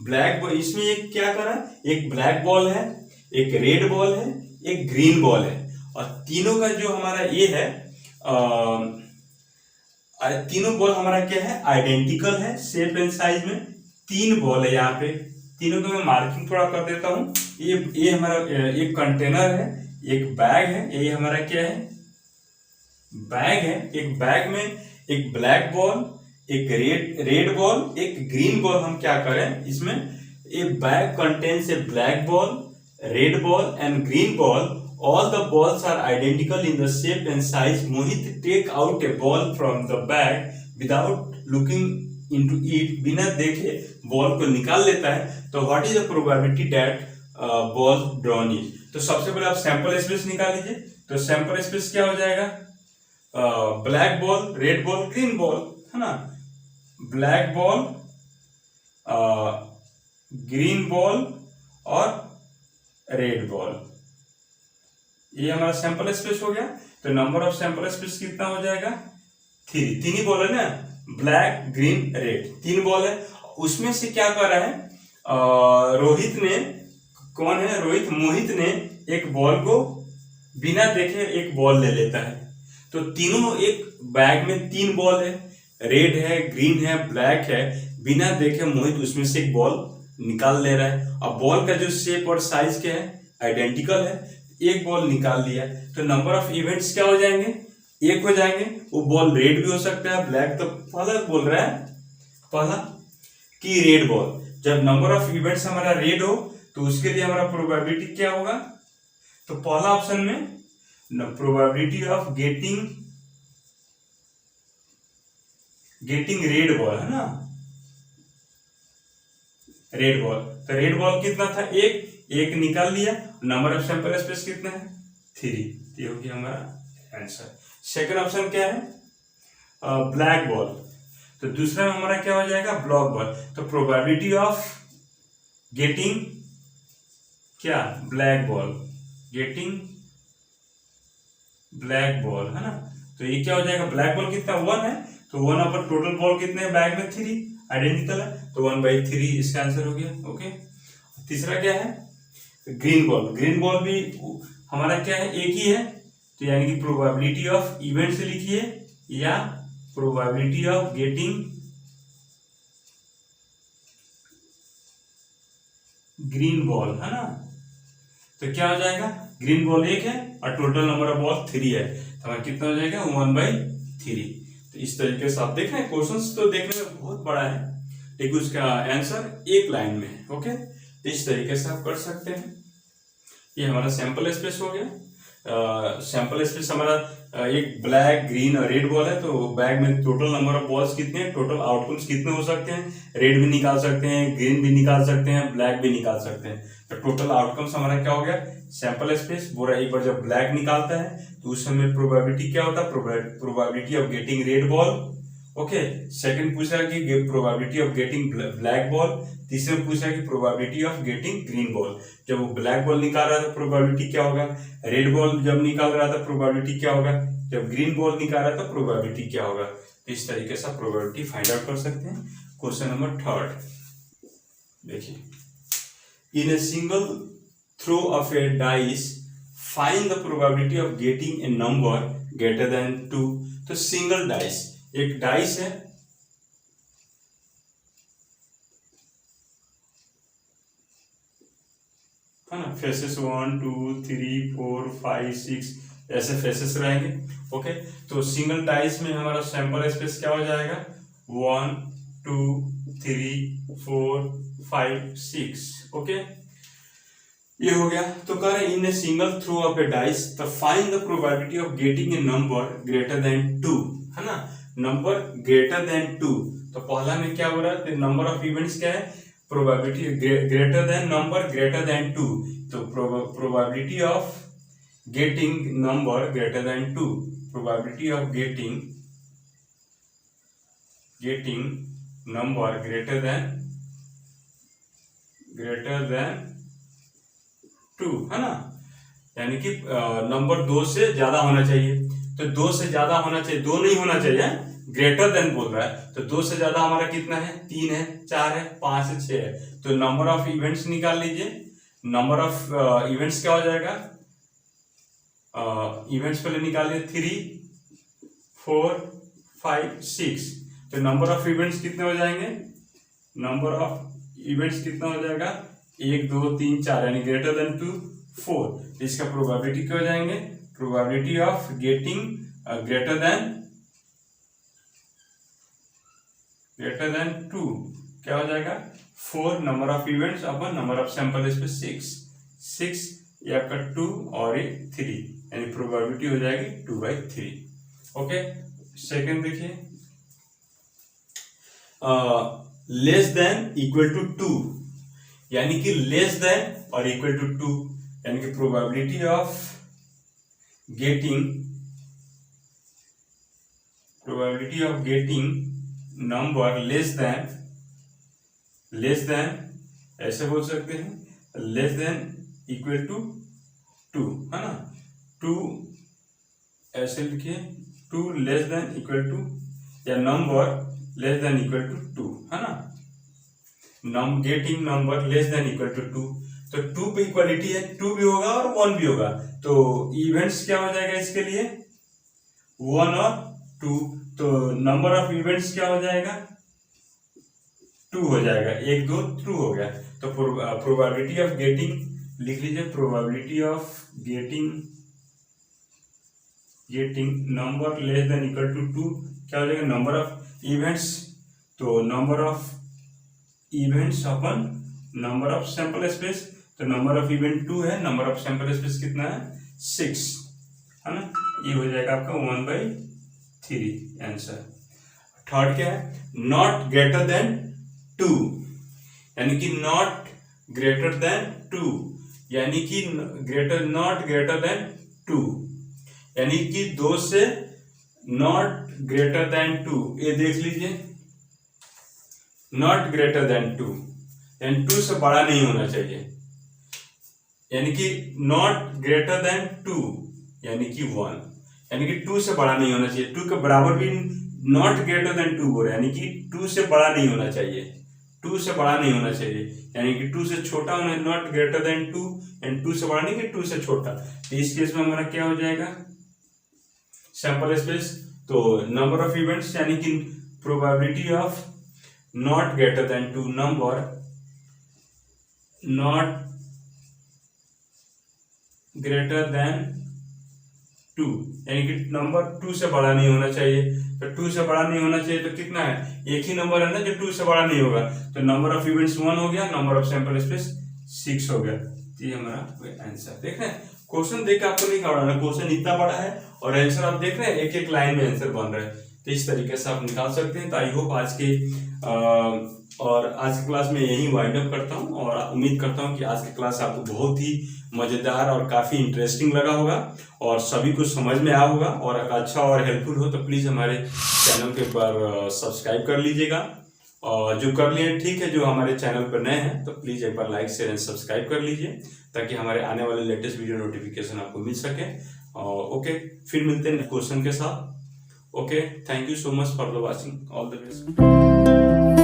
Speaker 1: ब्लैक, इसमें एक क्या करा, एक ब्लैक बॉल है, एक रेड बॉल है, एक ग्रीन बॉल है, और तीनों का जो हमारा ये है तीनों बॉल हमारा क्या है, आइडेंटिकल है शेप एंड साइज में। 3 बॉल है यहाँ पे, तीनों को मैं मार्किंग थोड़ा कर देता हूँ। ये हमारा एक कंटेनर है, एक बैग है, ये हमारा क्या है, बैग है। एक बैग में एक ब्लैक बॉल, एक रेड बॉल, एक ग्रीन बॉल। हम क्या करें इसमें, ए bag contains A black ball, red ball and green ball. All the balls are identical in the shape and size. Mohit take out a ball from the bag without looking into it. बिना देखे बॉल को निकाल लेता है. तो what is the probability that ball drawn is? तो सबसे पहले आप सैंपल स्पेस निकाल लीजिए. तो सैंपल स्पेस क्या हो जाएगा, black ball, red ball, green ball, है ना. ब्लैक बॉल, ग्रीन बॉल और रेड बॉल, ये हमारा सैंपल स्पेस हो गया. तो नंबर ऑफ सैंपल स्पेस कितना हो जाएगा, 3. 3 ही बॉल है ना, ब्लैक, ग्रीन, रेड, 3 बॉल है. उसमें से क्या कर रहा है रोहित ने, कौन है रोहित, मोहित ने एक बॉल को बिना देखे एक बॉल ले लेता है. तो तीनों एक बैग में 3 बॉल है, रेड है, ग्रीन है, ब्लैक है. बिना देखे मोहित उसमें से एक बॉल निकाल ले रहा है. अब बॉल का जो शेप और साइज क्या है, आइडेंटिकल है. एक बॉल निकाल लिया. तो नंबर ऑफ इवेंट्स क्या हो जाएंगे, 1 हो जाएंगे. वो बॉल रेड भी हो सकता है, ब्लैक तो पहला बोल रहा है, पहला. कि रेड बॉल, जब नंबर ऑफ इवेंट्स हमारा रेड हो तो उसके लिए हमारा प्रोबेबिलिटी क्या होगा, तो पहला ऑप्शन में probability of getting red ball है ना, रेड बॉल। तो रेड बॉल कितना था, एक निकाल लिया, नंबर ऑफ सैंपल स्पेस कितना है 3, ये हो गया हमारा आंसर। सेकंड ऑप्शन क्या है, ब्लैक बॉल, तो दूसरा में हमारा क्या हो जाएगा ब्लॉक बॉल। तो प्रोबेबिलिटी ऑफ गेटिंग क्या black ball, getting black ball है ना, तो ये क्या हो जाएगा, ब्लैक बॉल कितना 1 है, तो 1 अपन टोटल बॉल कितने हैं बैग में 3 आइडेंटिकल है, तो 1/3 इसका आंसर हो गया। ओके, तीसरा क्या है ग्रीन बॉल, ग्रीन बॉल भी हमारा क्या है एक ही है, तो यानी कि प्रोबेबिलिटी ऑफ इवेंट से लिखिए या probability of getting green ball है ना, तो क्या हो जाएगा ग्रीन बॉल 1 है और टोटल नंबर ऑफ बॉल 3 है, तो हमारा कितना हो जाएगा 1/3। तो इस तरीके से आप देख रहे हैं क्वेश्चंस तो देखने में बहुत बड़ा है लेकिन उसका आंसर एक लाइन में है। ओके, तो इस तरीके से आप कर सकते हैं। ये हमारा सैंपल स्पेस हो गया। सैंपल स्पेस हमारा एक ब्लैक ग्रीन और रेड बॉल है, तो बैग में टोटल नंबर ऑफ बॉल्स कितने हैं, टोटल आउटकम्स कितने हो सकते हैं, रेड भी निकाल सकते हैं, ग्रीन भी निकाल सकते हैं, ब्लैक भी निकाल सकते हैं। तो टोटल आउटकम्स हमारा क्या हो गया सैंपल स्पेस। बोरा एक बार जब ब्लैक निकालता है तो उस समय प्रोबेबिलिटी क्या होता है, probability of getting red ball. Okay, second पूछा कि probability of getting black ball, तीसरे में पूछा कि probability of getting green ball. जब वो ब्लैक बॉल निकाल रहा था प्रोबेबिलिटी क्या होगा, रेड बॉल जब निकाल रहा था प्रोबेबिलिटी क्या होगा, जब ग्रीन बॉल निकाल रहा था प्रोबेबिलिटी क्या होगा। तो इस तरीके से आप प्रोबेबिलिटी फाइंड आउट कर सकते हैं। क्वेश्चन नंबर 3 देखिए, in a single throw of a dice find the probability of getting a number greater than 2। तो सिंगल डाइस, एक डाइस है ना, फेसेस 1 2 3 4 5 6 ऐसे फेसेस रहेंगे। ओके, तो सिंगल डाइस में हमारा सैंपल स्पेस क्या हो जाएगा 1 2 3 4 5 6। ओके, ये हो गया। तो कह रहे in a single throw of a dice the find the probability of getting a number greater than 2 है ना, नंबर ग्रेटर देन 2। तो पहला में क्या हो रहा है, नंबर ऑफ इवेंट्स क्या है, probability greater then number greater than 2। तो probability of getting number greater than 2, probability of getting number greater than 2 है ना, यानी कि नंबर 2 से ज्यादा होना चाहिए। तो 2 से ज्यादा होना चाहिए, 2 नहीं होना चाहिए, ग्रेटर देन बोल रहा है। तो 2 से ज्यादा हमारा कितना है 3 है 4 है 5 है 6 है। तो नंबर ऑफ इवेंट्स निकाल लीजिए। नंबर ऑफ इवेंट्स क्या हो जाएगा, इवेंट्स पहले निकालिए 3 4 5 6। तो नंबर ऑफ इवेंट्स कितने हो जाएंगे, नंबर ऑफ इवेंट्स कितना हो जाएगा 1 2 3 4 यानी ग्रेटर देन 2 4। इसका प्रोबेबिलिटी क्या हो जाएंगे, probability of getting greater than 2 क्या हो जाएगा 4 number of events upon number of sample space 6 ये आपका 2 और ये 3 यानी प्रोबेबिलिटी हो जाएगी 2/3। ओके, सेकंड देखिए, लेस देन इक्वल टू 2 यानी कि लेस देन और इक्वल टू 2 यानी कि probability of getting number less then ऐसे बोल सकते हैं, लेस देन इक्वल टू 2 है ना, 2 ऐसे लिखिए 2 लेस देन इक्वल टू या number less than equal to 2 है ना, getting number less than equal to 2। तो 2 पे इक्वालिटी है, 2 भी होगा और 1 भी होगा। तो इवेंट्स क्या हो जाएगा इसके लिए 1 और 2। तो नंबर ऑफ इवेंट्स क्या हो जाएगा 2 हो जाएगा, 1 2 2 हो गया। तो प्रोबेबिलिटी ऑफ गेटिंग लिख लीजिए, probability of getting number less than equal to 2 क्या हो जाएगा, नंबर ऑफ इवेंट्स। तो number of events upon number of sample space. तो नंबर ऑफ इवेंट 2 है, नंबर ऑफ सैंपल स्पेस कितना है 6, है ना। ये हो जाएगा आपका 1/3 आंसर। थर्ड क्या है, नॉट ग्रेटर देन 2, यानी कि नॉट ग्रेटर देन 2, यानी कि नॉट ग्रेटर देन 2, यानी कि 2 से नॉट ग्रेटर देन 2। ये देख लीजिए, नॉट ग्रेटर देन 2 यानी 2 से बड़ा नहीं होना चाहिए, यानी कि नॉट ग्रेटर देन 2 यानी कि 1, यानी कि 2 से बड़ा नहीं होना चाहिए। 2 के बराबर भी नॉट ग्रेटर देन 2 बोल रहे, यानी कि 2 से बड़ा नहीं होना चाहिए, 2 से बड़ा नहीं होना चाहिए, यानी कि 2 से छोटा होना, नॉट ग्रेटर देन 2 एंड 2 से बड़ा नहीं कि 2 से छोटा। तो इस केस में हमारा क्या हो जाएगा, सैंपल स्पेस। तो नंबर ऑफ इवेंट्स यानी कि probability of not greater than 2, number not greater than 2, यानी कि नंबर 2 से बड़ा नहीं होना चाहिए। तो 2 से बड़ा नहीं होना चाहिए तो कितना है, एक ही नंबर है ना जो 2 से बड़ा नहीं होगा। तो नंबर ऑफ इवेंट्स 1 हो गया, नंबर ऑफ सैंपल स्पेस 6 हो गया। तो ये हमारा आंसर। देख रहे हैं, क्वेश्चन देख के आपको नहीं घबराना, क्वेश्चन इतना बड़ा है और आंसर आप देख रहे हैं एक एक लाइन में आंसर बन रहा है। तो इस तरीके से आप निकाल सकते हैं। तो आई होप आज की क्लास में यही वाइंड अप करता हूं और उम्मीद करता हूं कि आज की क्लास आपको बहुत ही मजेदार और काफी इंटरेस्टिंग लगा होगा और सभी कुछ समझ में आया होगा। और अगर अच्छा और हेल्पफुल हो तो प्लीज हमारे चैनल के ऊपर सब्सक्राइब कर लीजिएगा, और जो कर लिए ठीक है, जो हमारे चैनल पर नए हैं तो प्लीज एक बार लाइक शेयर एंड सब्सक्राइब कर लीजिए ताकि हमारे आने वाले लेटेस्ट वीडियो नोटिफिकेशन आपको मिल सके। ओके, फिर मिलते हैं क्वेश्चन के साथ। Okay, thank you so much for the watching, all the best.